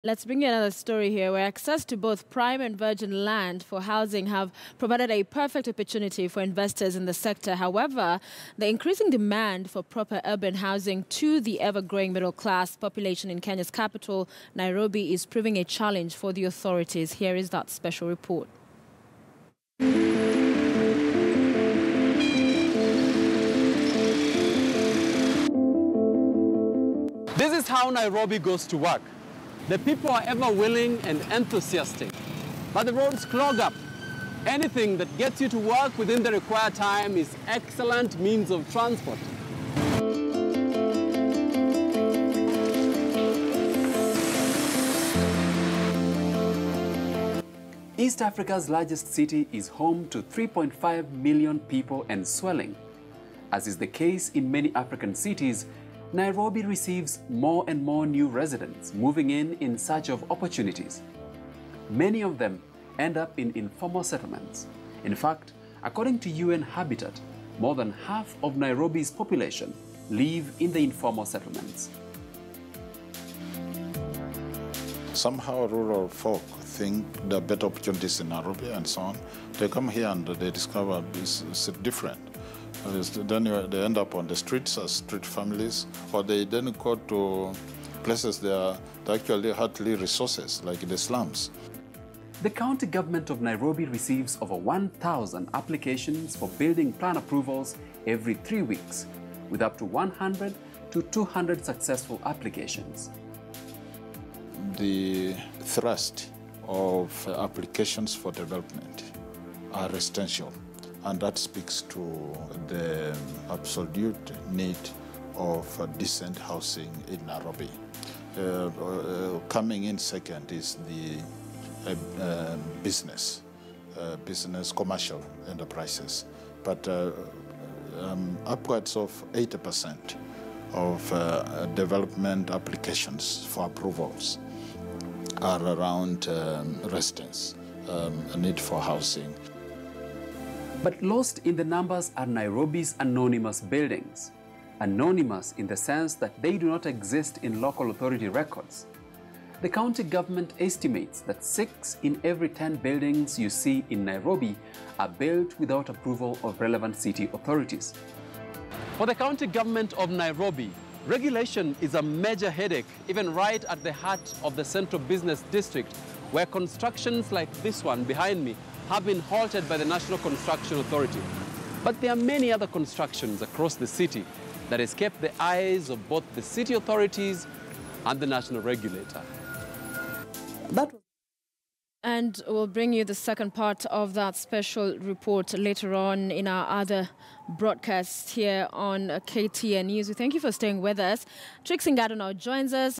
Let's bring you another story here where access to both prime and virgin land for housing have provided a perfect opportunity for investors in the sector. However, the increasing demand for proper urban housing to the ever-growing middle-class population in Kenya's capital, Nairobi, is proving a challenge for the authorities. Here is that special report. This is how Nairobi goes to work. The people are ever willing and enthusiastic, but the roads clog up. Anything that gets you to work within the required time is excellent means of transport. East Africa's largest city is home to 3.5 million people and swelling. As is the case in many African cities, Nairobi receives more and more new residents moving in search of opportunities. Many of them end up in informal settlements. In fact, according to UN Habitat, more than half of Nairobi's population live in the informal settlements. Somehow rural folk think there are better opportunities in Nairobi and so on. They come here and they discover this is different. Then they end up on the streets as street families, or they then go to places that actually hardly resources, like the slums. The county government of Nairobi receives over 1,000 applications for building plan approvals every 3 weeks, with up to 100 to 200 successful applications. The thrust of applications for development are residential. And that speaks to the absolute need of decent housing in Nairobi. Coming in second is the business, commercial enterprises. But upwards of 80% of development applications for approvals are around residents, a need for housing. But lost in the numbers are Nairobi's anonymous buildings. Anonymous in the sense that they do not exist in local authority records. The county government estimates that 6 in every 10 buildings you see in Nairobi are built without approval of relevant city authorities. For the county government of Nairobi, regulation is a major headache, even right at the heart of the central business district, where constructions like this one behind me have been halted by the National Construction Authority. But there are many other constructions across the city that escape the eyes of both the city authorities and the national regulator. And we'll bring you the second part of that special report later on in our other broadcast here on KTN News. We thank you for staying with us. Trixie Ngado now joins us.